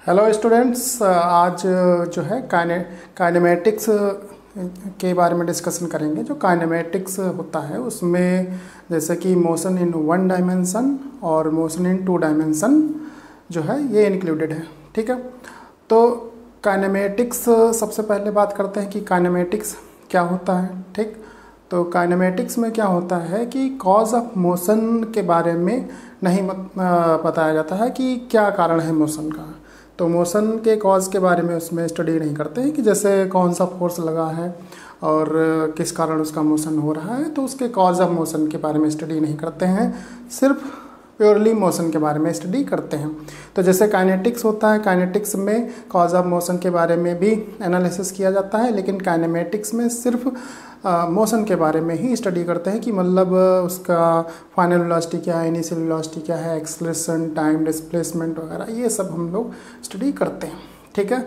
Hello students, आज जो है काइनेमेटिक्स के बारे में डिस्कशन करेंगे। जो काइनेमेटिक्स होता है उसमें जैसे कि मोशन इन वन डायमेंशन और मोशन इन टू डायमेंशन जो है ये इंक्लूडेड है। ठीक है, तो काइनेमेटिक्स सबसे पहले बात करते हैं कि काइनेमेटिक्स क्या होता है। ठीक, तो काइनेमेटिक्स में क्या होता है कि कॉज ऑफ मोशन के बारे में नहीं बताया जाता है कि क्या कारण है मोशन का। तो मोशन के कॉज के बारे में उसमें स्टडी नहीं करते हैं कि जैसे कौन सा फोर्स लगा है और किस कारण उसका मोशन हो रहा है, तो उसके कॉज ऑफ मोशन के बारे में स्टडी नहीं करते हैं, सिर्फ प्योरली मोशन के बारे में स्टडी करते हैं। तो जैसे काइनेटिक्स होता है, काइनेटिक्स में कॉज ऑफ मोशन के बारे में भी एनालिसिस किया जाता है, लेकिन काइनेमेटिक्स में सिर्फ मोशन के बारे में ही स्टडी करते हैं कि मतलब उसका फाइनल वेलोसिटी क्या है, इनिशियल वेलोसिटी क्या है, एक्सेलरेशन, टाइम, डिस्प्लेसमेंट वगैरह ये सब हम लोग स्टडी करते हैं। ठीक है,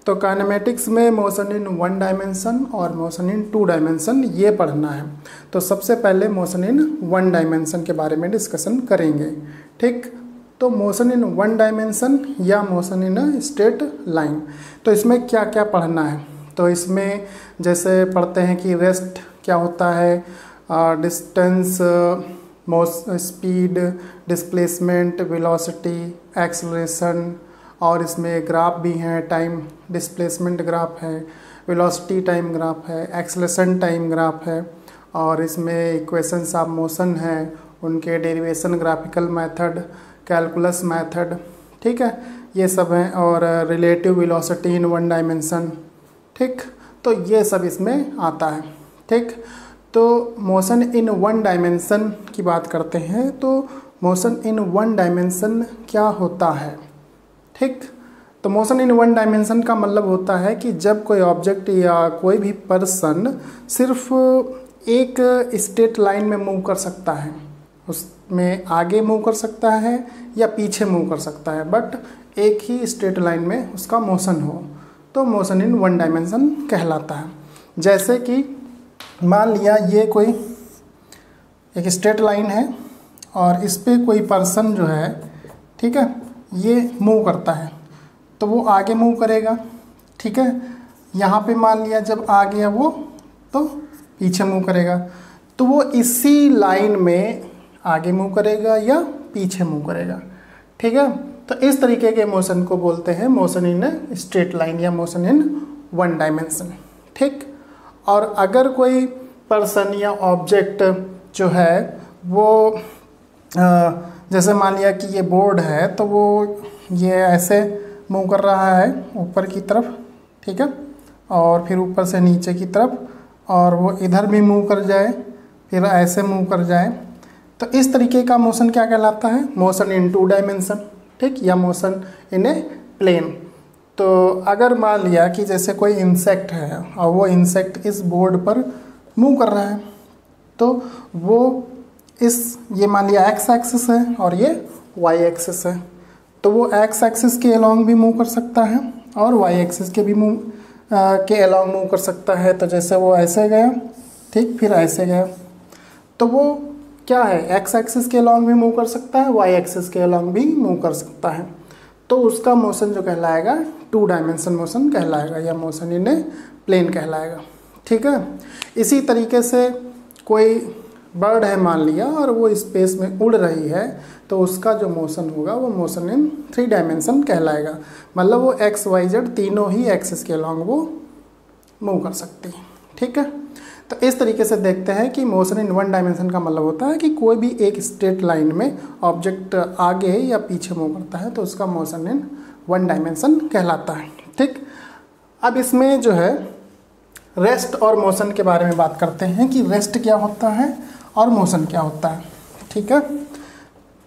तो काइनेमेटिक्स में मोशन इन वन डायमेंशन और मोशन इन टू डायमेंशन ये पढ़ना है। तो सबसे पहले मोशन इन वन डायमेंशन के बारे में डिस्कशन करेंगे। ठीक, तो मोशन इन वन डायमेंशन या मोशन इन स्ट्रेट लाइन, तो इसमें क्या क्या पढ़ना है। तो इसमें जैसे पढ़ते हैं कि रेस्ट क्या होता है, distance, speed, displacement, velocity, acceleration, और इसमें ग्राफ भी हैं, टाइम डिस्प्लेसमेंट ग्राफ है, वेलोसिटी टाइम ग्राफ है, एक्सेलरेशन टाइम ग्राफ है, और इसमें इक्वेशंस ऑफ मोशन है, उनके derivation, graphical method, calculus method. ठीक है, ये सब हैं, और relative velocity in one dimension. ठीक, तो ये सब इसमें आता है। ठीक, तो मोशन इन वन डायमेंशन की बात करते हैं, तो मोशन इन वन डायमेंशन क्या होता है। ठीक, तो मोशन इन वन डायमेंशन का मतलब होता है कि जब कोई ऑब्जेक्ट या कोई भी पर्सन सिर्फ एक स्ट्रेट लाइन में मूव कर सकता है, उसमें आगे मूव कर सकता है या पीछे मूव कर सकता है, बट एक ही स्ट्रेट लाइन में उसका मोशन हो, तो मोशन इन वन डायमेंशन कहलाता है। जैसे कि मान लिया ये कोई एक स्ट्रेट लाइन है और इस पे कोई पर्सन जो है, ठीक है, ये मूव करता है, तो वो आगे मूव करेगा। ठीक है, यहाँ पे मान लिया जब आ गया वो, तो पीछे मूव करेगा, तो वो इसी लाइन में आगे मूव करेगा या पीछे मूव करेगा। ठीक है, तो इस तरीके के मोशन को बोलते हैं मोशन इन स्ट्रेट लाइन या मोशन इन वन डायमेंशन। ठीक, और अगर कोई पर्सन या ऑब्जेक्ट जो है वो जैसे मान लिया कि ये बोर्ड है, तो वो ये ऐसे मूव कर रहा है ऊपर की तरफ, ठीक है, और फिर ऊपर से नीचे की तरफ, और वो इधर भी मूव कर जाए, फिर ऐसे मूव कर जाए, तो इस तरीके का मोशन क्या कहलाता है, मोशन इन टू डायमेंशन। ठीक, या मोशन इन ए प्लेन। तो अगर मान लिया कि जैसे कोई इंसेक्ट है और वो इंसेक्ट इस बोर्ड पर मूव कर रहा है, तो वो ये मान लिया एक्स एक्सिस है और ये वाई एक्सिस है, तो वो एक्स एक्सिस के अलोंग भी मूव कर सकता है और वाई एक्सिस के भी के अलोंग मूव कर सकता है। तो जैसे वो ऐसे गया, ठीक, फिर ऐसे गया, तो वो क्या है, एक्स एक्सिस के अलोंग भी मूव कर सकता है, वाई एक्सिस के अलोंग भी मूव कर सकता है, तो उसका मोशन जो कहलाएगा टू डायमेंशन मोशन कहलाएगा या मोशन इन ए प्लेन कहलाएगा। ठीक है, इसी तरीके से कोई बर्ड है मान लिया और वो स्पेस में उड़ रही है, तो उसका जो मोशन होगा वो मोशन इन थ्री डायमेंशन कहलाएगा, मतलब वो एक्स वाई जेड तीनों ही एक्सिस के अलोंग वो मूव कर सकती है। ठीक है, तो इस तरीके से देखते हैं कि मोशन इन वन डायमेंशन का मतलब होता है कि कोई भी एक स्ट्रेट लाइन में ऑब्जेक्ट आगे या पीछे मूव करता है, तो उसका मोशन इन वन डायमेंशन कहलाता है। ठीक, अब इसमें जो है रेस्ट और मोशन के बारे में बात करते हैं कि रेस्ट क्या होता है और मोशन क्या होता है। ठीक है,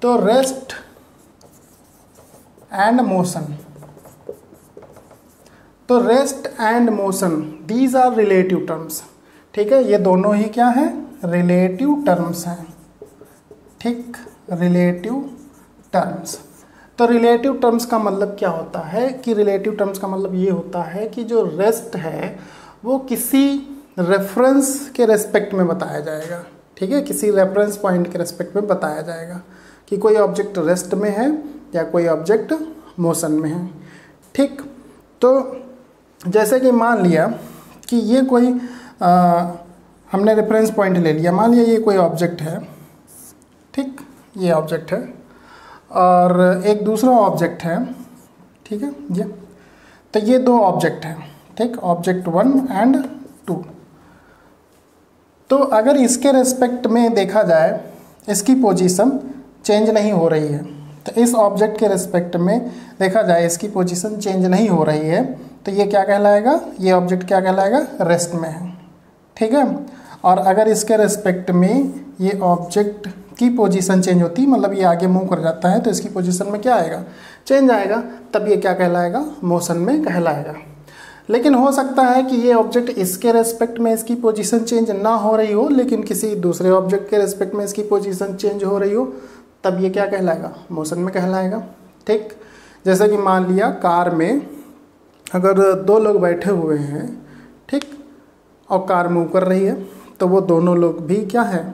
तो रेस्ट एंड मोशन, तो rest and motion these are relative terms. ठीक है, ये दोनों ही क्या है, रिलेटिव टर्म्स हैं। ठीक, रिलेटिव टर्म्स, तो रिलेटिव टर्म्स का मतलब क्या होता है कि रिलेटिव टर्म्स का मतलब ये होता है कि जो रेस्ट है वो किसी रेफरेंस के रेस्पेक्ट में बताया जाएगा। ठीक है, किसी रेफरेंस पॉइंट के रेस्पेक्ट में बताया जाएगा कि कोई ऑब्जेक्ट रेस्ट में है या कोई ऑब्जेक्ट मोशन में है। ठीक, तो जैसे कि मान लिया कि ये कोई हमने रेफरेंस पॉइंट ले लिया, मान लिया ये कोई ऑब्जेक्ट है, ठीक, ये ऑब्जेक्ट है और एक दूसरा ऑब्जेक्ट है, ठीक है, ये तो ये दो ऑब्जेक्ट हैं, ठीक, ऑब्जेक्ट 1 एंड 2। तो अगर इसके रेस्पेक्ट में देखा जाए इसकी पोजीशन चेंज नहीं हो रही है, तो इस ऑब्जेक्ट के रेस्पेक्ट में देखा जाए इसकी पोजीशन चेंज नहीं हो रही है, तो ये क्या कहलाएगा, ये ऑब्जेक्ट क्या कहलाएगा, रेस्ट में है, ठीक है। और अगर इसके रेस्पेक्ट में ये ऑब्जेक्ट की पोजीशन चेंज होती, मतलब ये आगे मूव कर जाता है, तो इसकी पोजीशन में क्या आएगा, चेंज आएगा, तब ये क्या कहलाएगा, मोशन में कहलाएगा। लेकिन हो सकता है कि ये ऑब्जेक्ट इसके रेस्पेक्ट में इसकी पोजीशन चेंज ना हो रही हो, लेकिन किसी दूसरे ऑब्जेक्ट के रेस्पेक्ट में इसकी पोजीशन चेंज हो रही हो, तब ये क्या कहलाएगा, मोशन में कहलाएगा, ठीक। जैसे कि मान लिया कार में अगर दो लोग बैठे हुए हैं, ठीक, और कार मूव कर रही है, तो वो दोनों लोग भी क्या है,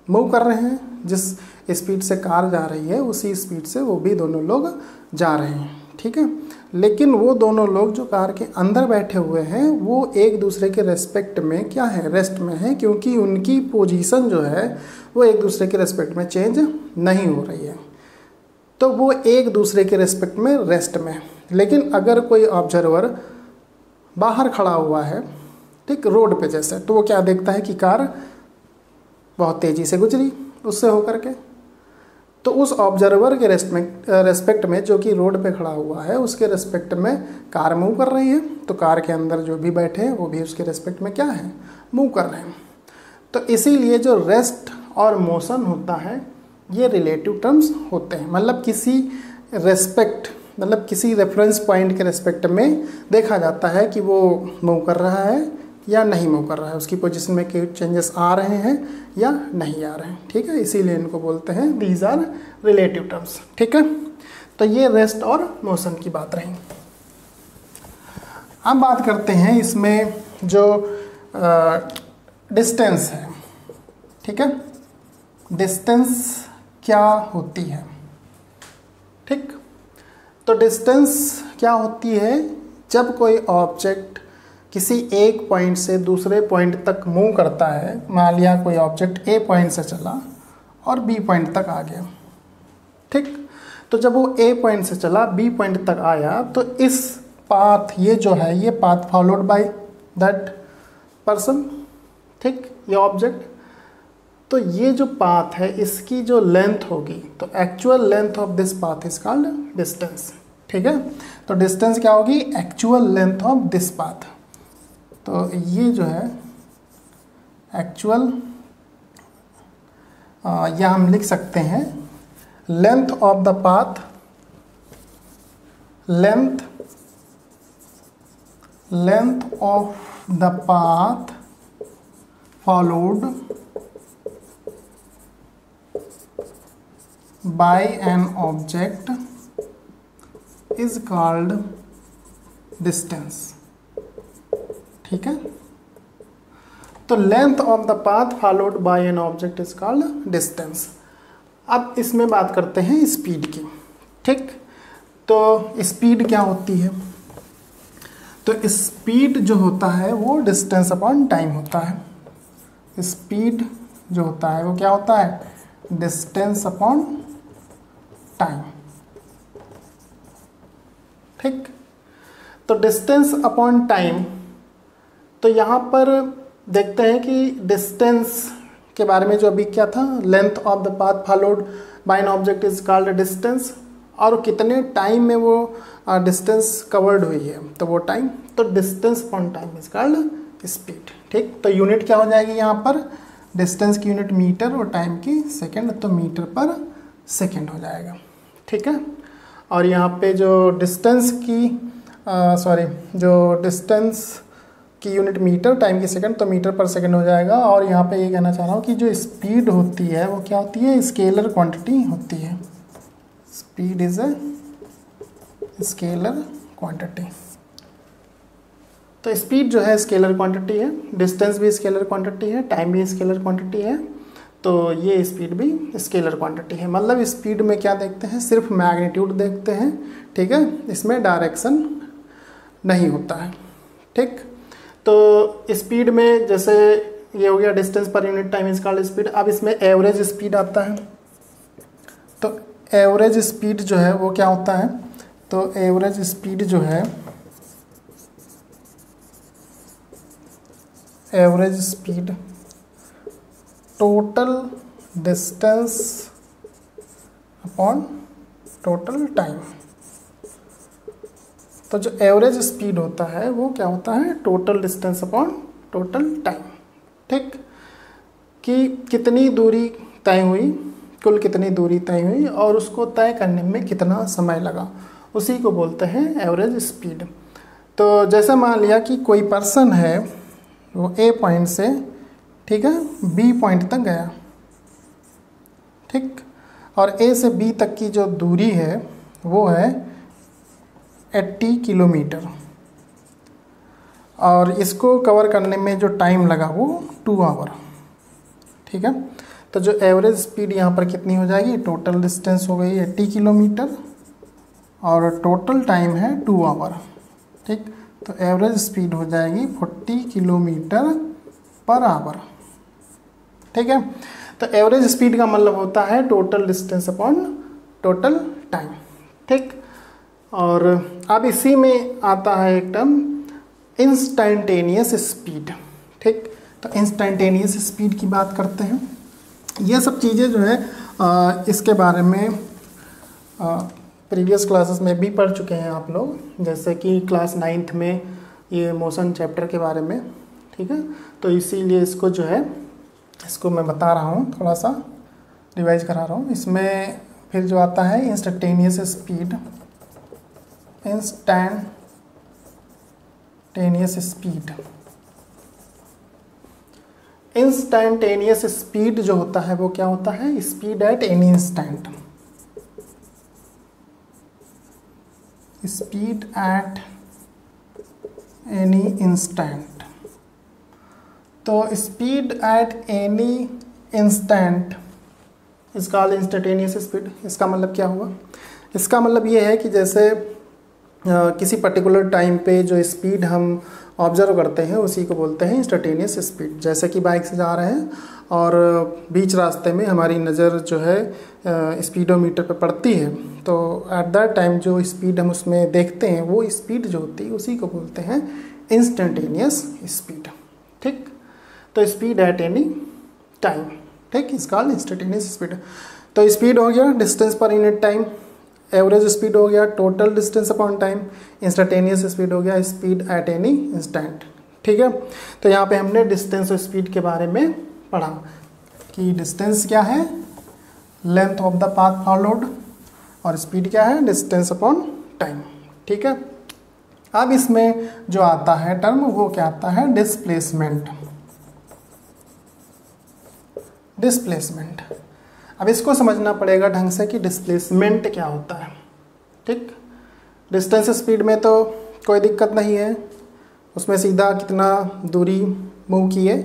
मूव कर रहे हैं, जिस स्पीड से कार जा रही है उसी स्पीड से वो भी दोनों लोग जा रहे हैं, ठीक है। लेकिन वो दोनों लोग जो कार के अंदर बैठे हुए हैं वो एक दूसरे के रेस्पेक्ट में क्या है, रेस्ट में है, क्योंकि उनकी पोजीशन जो है वो एक दूसरे के रेस्पेक्ट में चेंज नहीं हो रही है, तो वो एक दूसरे के रेस्पेक्ट में रेस्ट में। लेकिन अगर कोई ऑब्जर्वर बाहर खड़ा हुआ है, ठीक, रोड पे जैसे, तो वो क्या देखता है कि कार बहुत तेज़ी से गुजरी उससे होकर के, तो उस ऑब्जर्वर के रेस्पेक्ट में जो कि रोड पे खड़ा हुआ है उसके रेस्पेक्ट में कार मूव कर रही है, तो कार के अंदर जो भी बैठे हैं वो भी उसके रेस्पेक्ट में क्या है, मूव कर रहे हैं। तो इसीलिए जो रेस्ट और मोशन होता है ये रिलेटिव टर्म्स होते हैं, मतलब किसी रेस्पेक्ट, मतलब किसी रेफरेंस पॉइंट के रेस्पेक्ट में देखा जाता है कि वो मूव कर रहा है या नहीं मूव कर रहा है, उसकी पोजीशन में कोई चेंजेस आ रहे हैं या नहीं आ रहे हैं, ठीक है। इसीलिए इनको बोलते हैं दीज आर रिलेटिव टर्म्स, ठीक है। तो ये रेस्ट और मोशन की बात रही। अब बात करते हैं इसमें जो डिस्टेंस है, ठीक है, डिस्टेंस क्या होती है, ठीक। तो डिस्टेंस क्या होती है, जब कोई ऑब्जेक्ट किसी एक पॉइंट से दूसरे पॉइंट तक मूव करता है, मान लिया कोई ऑब्जेक्ट ए पॉइंट से चला और बी पॉइंट तक आ गया, ठीक। तो जब वो ए पॉइंट से चला बी पॉइंट तक आया, तो इस पाथ, ये जो है ये path followed by that person, ठीक, ये ऑब्जेक्ट, तो ये जो पाथ है इसकी जो लेंथ होगी, तो actual length of this path is called distance, ठीक है। तो डिस्टेंस क्या होगी, actual length of this path. तो ये जो है एक्चुअल, या हम लिख सकते हैं length of the path, length of the path followed by an object is called distance, ठीक है। तो length of the path followed by an object is called distance. अब इसमें बात करते हैं स्पीड की, ठीक। तो स्पीड क्या होती है, तो स्पीड जो होता है वो डिस्टेंस अपॉन टाइम होता है। स्पीड जो होता है वो क्या होता है, डिस्टेंस अपॉन टाइम, ठीक। तो डिस्टेंस अपॉन टाइम, तो यहाँ पर देखते हैं कि डिस्टेंस के बारे में जो अभी क्या था, length of the path followed by an object is called distance, और कितने टाइम में वो डिस्टेंस कवर्ड हुई है, तो वो टाइम, तो distance upon time is called speed, ठीक। तो यूनिट क्या हो जाएगी यहाँ पर, डिस्टेंस की यूनिट मीटर और टाइम की सेकेंड, तो मीटर पर सेकेंड हो जाएगा, ठीक है। और यहाँ पे जो डिस्टेंस की जो डिस्टेंस की यूनिट मीटर, टाइम की सेकंड, तो मीटर पर सेकंड हो जाएगा। और यहाँ पे ये कहना चाह रहा हूँ कि जो स्पीड होती है वो क्या होती है, स्केलर क्वांटिटी होती है। Speed is a scalar quantity. तो स्पीड जो है स्केलर क्वांटिटी है, डिस्टेंस भी स्केलर क्वांटिटी है, टाइम भी स्केलर क्वांटिटी है, तो ये स्पीड भी स्केलर क्वांटिटी है। मतलब स्पीड में क्या देखते हैं, सिर्फ मैग्नीट्यूड देखते हैं, ठीक है, इसमें डायरेक्शन नहीं होता है। ठीक, तो स्पीड में जैसे ये हो गया distance per unit time is called speed. अब इसमें एवरेज स्पीड आता है। तो एवरेज स्पीड जो है वो क्या होता है, तो एवरेज स्पीड जो है, average speed total distance upon total time. तो जो एवरेज स्पीड होता है वो क्या होता है, total distance upon total time. ठीक, कि कितनी दूरी तय हुई, कुल कितनी दूरी तय हुई और उसको तय करने में कितना समय लगा, उसी को बोलते हैं एवरेज स्पीड। तो जैसे मान लिया कि कोई पर्सन है, वो ए पॉइंट से, ठीक है, बी पॉइंट तक गया। ठीक, और ए से बी तक की जो दूरी है वो है 80 किलोमीटर, और इसको कवर करने में जो टाइम लगा वो 2 आवर। ठीक है, तो जो एवरेज स्पीड यहाँ पर कितनी हो जाएगी, टोटल डिस्टेंस हो गई 80 किलोमीटर और टोटल टाइम है 2 आवर। ठीक, तो एवरेज स्पीड हो जाएगी 40 किलोमीटर पर आवर। ठीक है, तो एवरेज स्पीड का मतलब होता है total distance upon total time. ठीक, और अब इसी में आता है एक टर्म इंस्टेंटेनियस स्पीड। ठीक, तो इंस्टेंटेनियस स्पीड की बात करते हैं। ये सब चीज़ें जो है इसके बारे में प्रीवियस क्लासेस में भी पढ़ चुके हैं आप लोग, जैसे कि क्लास 9th में ये मोशन चैप्टर के बारे में। ठीक है, तो इसीलिए इसको जो है, इसको मैं बता रहा हूँ, थोड़ा सा रिवाइज करा रहा हूँ। इसमें फिर जो आता है instantaneous speed, instantaneous speed. Instantaneous speed जो होता है वो क्या होता है, speed at any instant, speed at any instant. तो speed at any instant is called instantaneous speed. इसका मतलब क्या हुआ, इसका मतलब ये है कि जैसे किसी पर्टिकुलर टाइम पे जो स्पीड हम ऑब्जर्व करते हैं उसी को बोलते हैं इंस्टेंटेनियस स्पीड। जैसे कि बाइक से जा रहे हैं और बीच रास्ते में हमारी नज़र जो है स्पीडोमीटर पे पड़ती है, तो एट दैट टाइम जो स्पीड हम उसमें देखते हैं वो स्पीड जो होती है उसी को बोलते हैं इंस्टेंटेनियस स्पीड। ठीक, तो स्पीड एट एनी टाइम, ठीक, इज कॉल्ड इंस्टेंटेनियस स्पीड। तो स्पीड हो गया distance per unit time, average speed हो गया total distance upon time, instantaneous speed हो गया स्पीड एट एनी इंस्टेंट। ठीक है, तो यहाँ पे हमने डिस्टेंस और स्पीड के बारे में पढ़ा कि डिस्टेंस क्या है, length of the path followed, और स्पीड क्या है, डिस्टेंस अपॉन टाइम। ठीक है, अब इसमें जो आता है टर्म वो क्या आता है, डिस्प्लेसमेंट। डिस्प्लेसमेंट, अब इसको समझना पड़ेगा ढंग से कि डिस्प्लेसमेंट क्या होता है। ठीक, डिस्टेंस स्पीड में तो कोई दिक्कत नहीं है, उसमें सीधा कितना दूरी मूव किए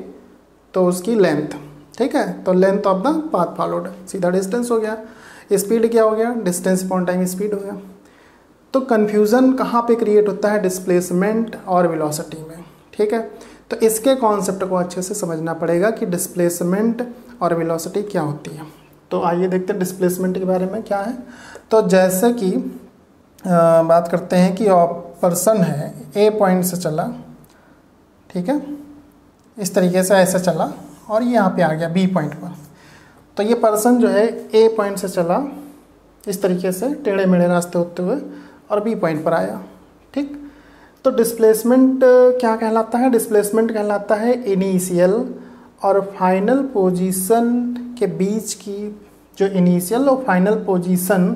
तो उसकी लेंथ। ठीक है, तो length of the path followed सीधा डिस्टेंस हो गया। स्पीड क्या हो गया, डिस्टेंस अपॉन टाइम स्पीड हो गया। तो कन्फ्यूज़न कहाँ पे क्रिएट होता है, डिस्प्लेसमेंट और वेलोसिटी में। ठीक है, तो इसके कॉन्सेप्ट को अच्छे से समझना पड़ेगा कि डिस्प्लेसमेंट और वेलोसिटी क्या होती है। तो आइए देखते हैं डिस्प्लेसमेंट के बारे में क्या है। तो जैसे कि बात करते हैं कि पर्सन है ए पॉइंट से चला, ठीक है, इस तरीके से ऐसे चला और ये यहाँ पे आ गया बी पॉइंट पर। तो ये पर्सन जो है ए पॉइंट से चला इस तरीके से टेढ़े मेढ़े रास्ते होते हुए और बी पॉइंट पर आया। ठीक, तो डिस्प्लेसमेंट क्या कहलाता है, डिस्प्लेसमेंट कहलाता है इनिशियल और फाइनल पोजीशन के बीच की, जो इनिशियल और फाइनल पोजीशन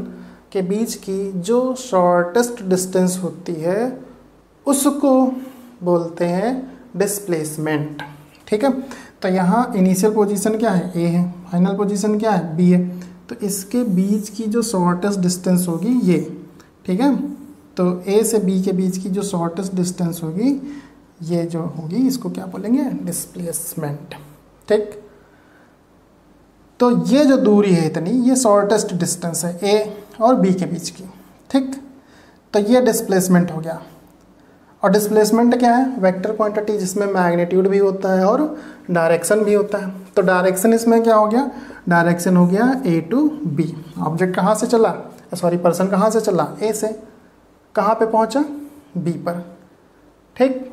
के बीच की जो शॉर्टेस्ट डिस्टेंस होती है उसको बोलते हैं डिस्प्लेसमेंट। ठीक है, तो यहाँ इनिशियल पोजीशन क्या है, ए है, फाइनल पोजीशन क्या है, बी है, तो इसके बीच की जो शॉर्टेस्ट डिस्टेंस होगी ये। ठीक है, तो ए से बी के बीच की जो शॉर्टेस्ट डिस्टेंस होगी ये जो होगी इसको क्या बोलेंगे, डिस्प्लेसमेंट। ठीक, तो ये जो दूरी है इतनी, ये शॉर्टेस्ट डिस्टेंस है ए और बी के बीच की। ठीक, तो ये डिस्प्लेसमेंट हो गया। और डिस्प्लेसमेंट क्या है, वेक्टर क्वांटिटी जिसमें मैग्नीट्यूड भी होता है और डायरेक्शन भी होता है। तो डायरेक्शन इसमें क्या हो गया, डायरेक्शन हो गया A to B। ऑब्जेक्ट कहाँ से चला, सॉरी पर्सन कहाँ से चला, A से, कहाँ पे पहुँचा, B पर, ठीक।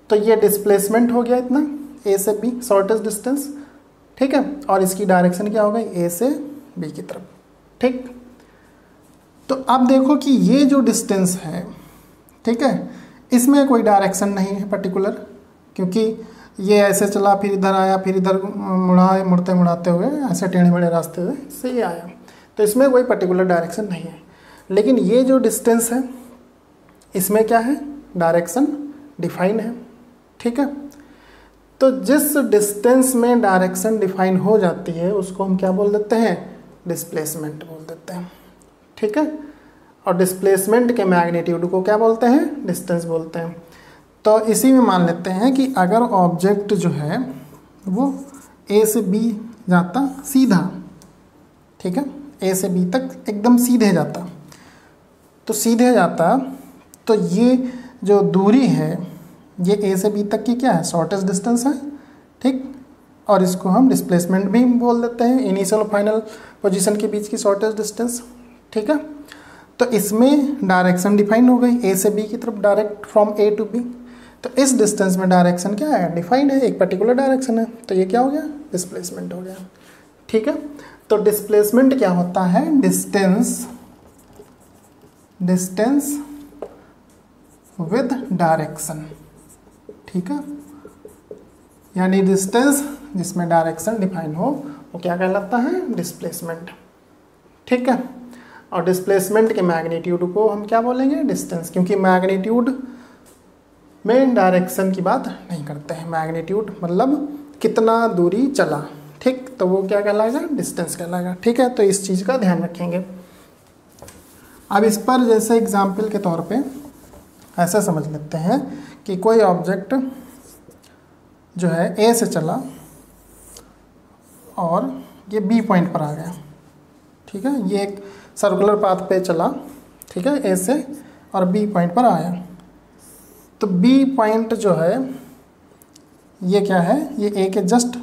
तो ये डिस्प्लेसमेंट हो गया इतना A से B, शॉर्टेस्ट डिस्टेंस, ठीक है। और इसकी डायरेक्शन क्या हो गई, A से B की तरफ, ठीक। तो अब देखो कि ये जो डिस्टेंस है, ठीक है, इसमें कोई डायरेक्शन नहीं है पर्टिकुलर, क्योंकि ये ऐसे चला फिर इधर आया फिर इधर मुड़ा, मुड़ते मुड़ाते हुए ऐसे टेढ़े मेढ़े रास्ते से ये आया, तो इसमें कोई पर्टिकुलर डायरेक्शन नहीं है। लेकिन ये जो डिस्टेंस है इसमें क्या है, डायरेक्शन डिफाइन है, ठीक है। तो जिस डिस्टेंस में डायरेक्शन डिफाइन हो जाती है उसको हम क्या बोल देते हैं, डिस्प्लेसमेंट बोल देते हैं, ठीक है। और डिस्प्लेसमेंट के मैग्नीट्यूड को क्या बोलते हैं, डिस्टेंस बोलते हैं। तो इसी में मान लेते हैं कि अगर ऑब्जेक्ट जो है वो A से B जाता सीधा, ठीक है, A से B तक एकदम सीधे जाता, तो सीधे जाता तो ये जो दूरी है ये A से B तक की क्या है, शॉर्टेस्ट डिस्टेंस है, ठीक। और इसको हम डिस्प्लेसमेंट भी बोल देते हैं, इनिशियल और फाइनल पोजीशन के बीच की शॉर्टेस्ट डिस्टेंस, ठीक है। तो इसमें डायरेक्शन डिफाइन हो गई, A से B की तरफ direct from A to B। तो इस डिस्टेंस में डायरेक्शन क्या है, डिफाइंड है, एक पर्टिकुलर डायरेक्शन है, तो ये क्या हो गया, डिस्प्लेसमेंट हो गया, ठीक है। तो डिस्प्लेसमेंट क्या होता है, डिस्टेंस विद डायरेक्शन, ठीक है। यानी डिस्टेंस जिसमें डायरेक्शन डिफाइन हो वो क्या कहलाता है, डिस्प्लेसमेंट, ठीक है। और डिस्प्लेसमेंट के मैग्नीट्यूड को हम क्या बोलेंगे, डिस्टेंस, क्योंकि मैग्नीट्यूड में डायरेक्शन की बात नहीं करते हैं, मैग्नीट्यूड मतलब कितना दूरी चला, ठीक, तो वो क्या कहलाएगा, डिस्टेंस कहलाएगा, ठीक है। तो इस चीज़ का ध्यान रखेंगे। अब इस पर जैसे एग्जाम्पल के तौर पे ऐसा समझ लेते हैं कि कोई ऑब्जेक्ट जो है A से चला और ये B पॉइंट पर आ गया, ठीक है, ये एक सर्कुलर पाथ पे चला, ठीक है, A से, और B पॉइंट पर आया। तो B पॉइंट जो है ये क्या है, ये A के जस्ट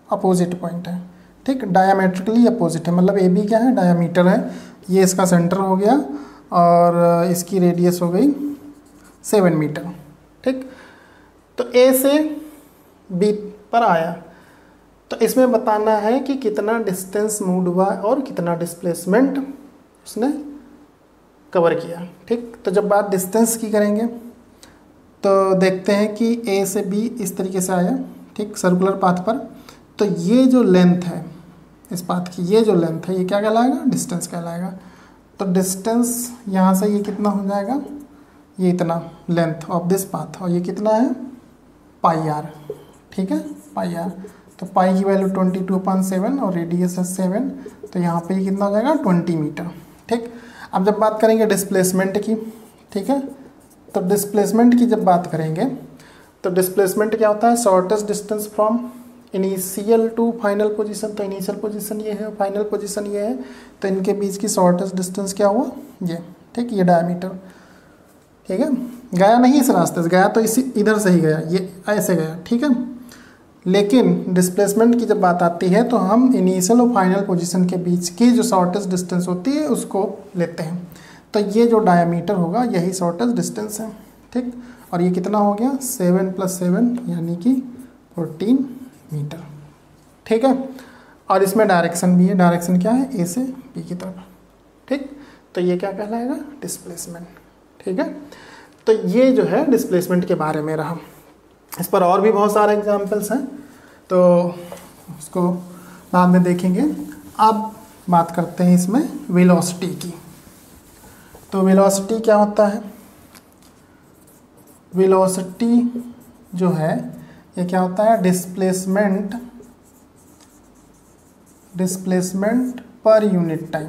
अपोजिट पॉइंट है, ठीक, डायमेट्रिकली अपोजिट है, मतलब AB क्या है, डायमीटर है, ये इसका सेंटर हो गया और इसकी रेडियस हो गई 7 मीटर, ठीक। तो A से B पर आया, तो इसमें बताना है कि कितना डिस्टेंस मूव हुआ और कितना डिस्प्लेसमेंट उसने कवर किया, ठीक। तो जब बात डिस्टेंस की करेंगे तो देखते हैं कि A से B इस तरीके से आया, ठीक, सर्कुलर पाथ पर। तो ये जो लेंथ है इस पाथ की, ये जो लेंथ है ये क्या कहलाएगा, डिस्टेंस कहलाएगा। तो डिस्टेंस यहाँ से ये कितना हो जाएगा, ये इतना लेंथ ऑफ दिस पाथ, और ये कितना है, पाई आर, ठीक है, पाई आर। तो पाई की वैल्यू 22/7 और रेडियस है 7, तो यहाँ पे ये कितना हो जाएगा, 20 मीटर, ठीक। अब जब बात करेंगे डिस्प्लेसमेंट की, ठीक है, तो डिस्प्लेसमेंट की जब बात करेंगे तो डिस्प्लेसमेंट क्या होता है, shortest distance from initial to final position. तो इनिशियल पोजीशन ये है, फाइनल पोजीशन ये है, तो इनके बीच की शॉर्टेस्ट डिस्टेंस क्या हुआ, ये, ठीक, ये डायमीटर, ठीक है। गया नहीं इस रास्ते से, गया तो इसी इधर से ही गया, ये ऐसे गया, ठीक है। लेकिन डिस्प्लेसमेंट की जब बात आती है तो हम इनिशियल और फाइनल पोजीशन के बीच की जो शॉर्टेस्ट डिस्टेंस होती है उसको लेते हैं। तो ये जो डायमीटर होगा यही शॉर्टेस्ट डिस्टेंस है, ठीक। और ये कितना हो गया, 7 + 7 यानी कि 14 मीटर, ठीक है। और इसमें डायरेक्शन भी है, डायरेक्शन क्या है, A से B की तरफ, ठीक। तो ये क्या कहलाएगा, डिस्प्लेसमेंट, ठीक है। तो ये जो है डिस्प्लेसमेंट के बारे में रहा। इस पर और भी बहुत सारे एग्जाम्पल्स हैं, तो उसको बाद में देखेंगे। अब बात करते हैं इसमें वेलोसिटी की। तो वेलोसिटी क्या होता है, वेलोसिटी जो है ये क्या होता है, डिस्प्लेसमेंट पर यूनिट टाइम,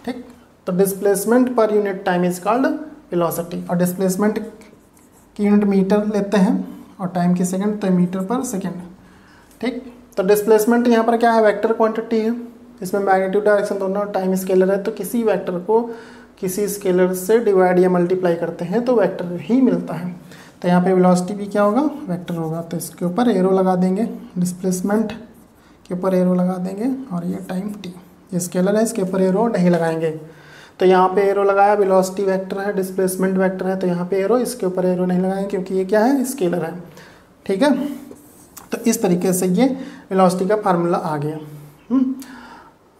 ठीक। तो displacement per unit time is called velocity. और डिस्प्लेसमेंट की यूनिट मीटर लेते हैं और टाइम की सेकंड, तो मीटर पर सेकंड, ठीक। तो डिस्प्लेसमेंट यहाँ पर क्या है, वेक्टर क्वांटिटी है, इसमें मैग्नीट्यूड डायरेक्शन दोनों, टाइम स्केलर है। तो किसी वेक्टर को किसी स्केलर से डिवाइड या मल्टीप्लाई करते हैं तो वेक्टर ही मिलता है। तो यहाँ पे वेलोसिटी भी क्या होगा, वेक्टर होगा। तो इसके ऊपर एरो लगा देंगे, डिस्प्लेसमेंट के ऊपर एरो लगा देंगे, और ये टाइम टी, ये स्केलर है, इसके ऊपर एरो नहीं लगाएंगे। तो यहाँ पे एरो लगाया, वेलोसिटी वेक्टर है, डिस्प्लेसमेंट वेक्टर है, तो यहाँ पे एरो, इसके ऊपर एरो नहीं लगाएंगे क्योंकि ये क्या है, स्केलर है। ठीक है, तो इस तरीके से ये वेलोसिटी का फार्मूला आ गया।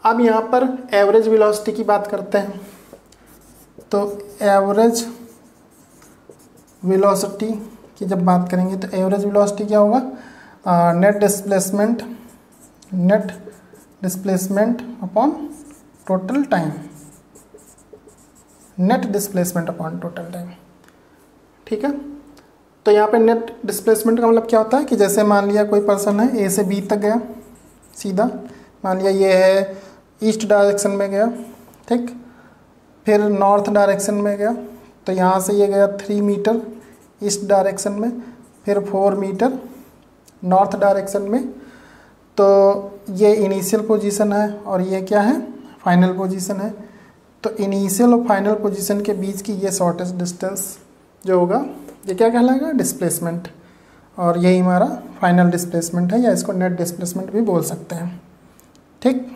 अब यहाँ पर एवरेज वेलोसिटी की बात करते हैं। तो एवरेज वेलोसिटी की जब बात करेंगे तो एवरेज वेलोसिटी क्या होगा, net displacement upon total time, net displacement upon total time. ठीक है, तो यहाँ पे नेट डिस्प्लेसमेंट का मतलब क्या होता है कि जैसे मान लिया कोई पर्सन है ए से बी तक गया सीधा, मान लिया ये है ईस्ट डायरेक्शन में गया, ठीक, फिर नॉर्थ डायरेक्शन में गया, तो यहाँ से ये गया 3 मीटर ईस्ट डायरेक्शन में, फिर 4 मीटर नॉर्थ डायरेक्शन में। तो ये इनिशियल पोजीशन है और ये क्या है, फाइनल पोजीशन है। तो इनिशियल और फाइनल पोजीशन के बीच की ये शॉर्टेस्ट डिस्टेंस जो होगा ये क्या कहलाएगा, डिस्प्लेसमेंट, और यही हमारा फाइनल डिस्प्लेसमेंट है, या इसको नेट डिस्प्लेसमेंट भी बोल सकते हैं। ठीक,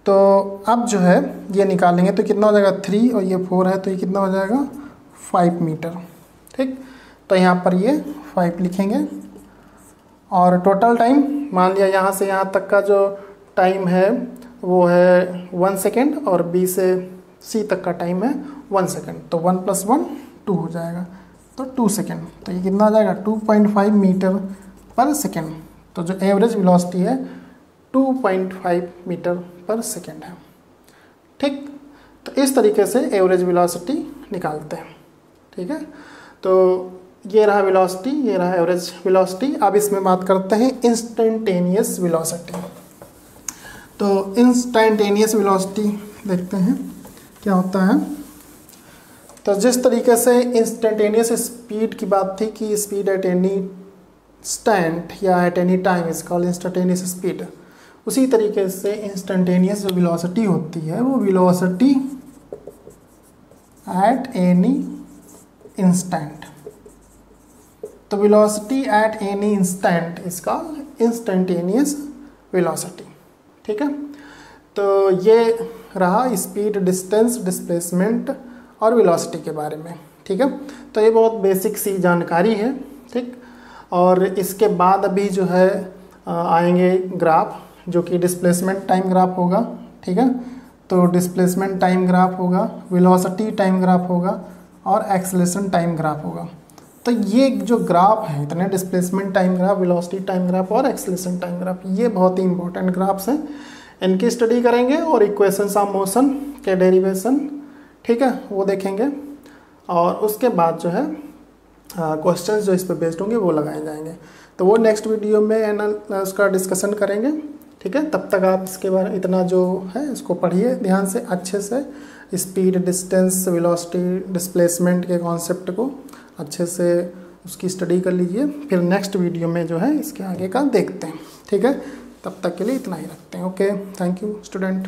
तो अब जो है ये निकालेंगे तो कितना हो जाएगा 3 और ये 4 है, तो ये कितना हो जाएगा 5 मीटर। ठीक, तो यहाँ पर ये 5 लिखेंगे, और टोटल टाइम मान लिया यहाँ से यहाँ तक का जो टाइम है वो है 1 सेकेंड, और बी से सी तक का टाइम है 1 सेकेंड, तो 1 + 1 2 हो जाएगा, तो 2 सेकेंड। तो ये कितना आ जाएगा 2.5 मीटर पर सेकेंड। तो जो एवरेज वेलोसिटी है 2.5 मीटर पर सेकेंड है। ठीक, तो इस तरीके से एवरेज वेलोसिटी निकालते हैं। ठीक है, तो ये रहा वेलोसिटी, ये रहा एवरेज वेलोसिटी। अब इसमें बात करते हैं इंस्टेंटेनियस वेलोसिटी। तो इंस्टेंटेनियस वेलोसिटी देखते हैं क्या होता है। तो जिस तरीके से इंस्टेंटेनियस स्पीड की बात थी कि स्पीड एट एनी इंस्टेंट या at any time is called instantaneous speed, उसी तरीके से इंस्टेंटेनियस जो वेलोसिटी होती है वो वेलोसिटी एट एनी इंस्टेंट। तो velocity at any instant is called instantaneous velocity. ठीक है, तो ये रहा स्पीड, डिस्टेंस, डिस्प्लेसमेंट और वेलोसिटी के बारे में। ठीक है, तो ये बहुत बेसिक सी जानकारी है। ठीक, और इसके बाद अभी जो है आएंगे ग्राफ, जो कि डिस्प्लेसमेंट टाइम ग्राफ होगा। ठीक है, तो डिस्प्लेसमेंट टाइम ग्राफ होगा, वेलोसिटी टाइम ग्राफ होगा और एक्सेलरेशन टाइम ग्राफ होगा। तो ये जो ग्राफ है इतने, displacement time graph, velocity time graph और एक्सेलरेशन टाइम ग्राफ, ये बहुत ही इंपॉर्टेंट ग्राफ्स हैं। इनकी स्टडी करेंगे और इक्वेशंस ऑफ मोशन के डेरिवेशन, ठीक है, वो देखेंगे, और उसके बाद जो है क्वेश्चंस जो इस पर बेस्ड होंगे वो लगाए जाएंगे। तो वो नेक्स्ट वीडियो में उसका डिस्कशन करेंगे। ठीक है, तब तक आप इसके बारे में इतना जो है इसको पढ़िए ध्यान से, अच्छे से, स्पीड, डिस्टेंस, वेलोसिटी, डिस्प्लेसमेंट के कॉन्सेप्ट को अच्छे से उसकी स्टडी कर लीजिए। फिर नेक्स्ट वीडियो में जो है इसके आगे का देखते हैं। ठीक है, तब तक के लिए इतना ही रखते हैं। Okay, thank you student.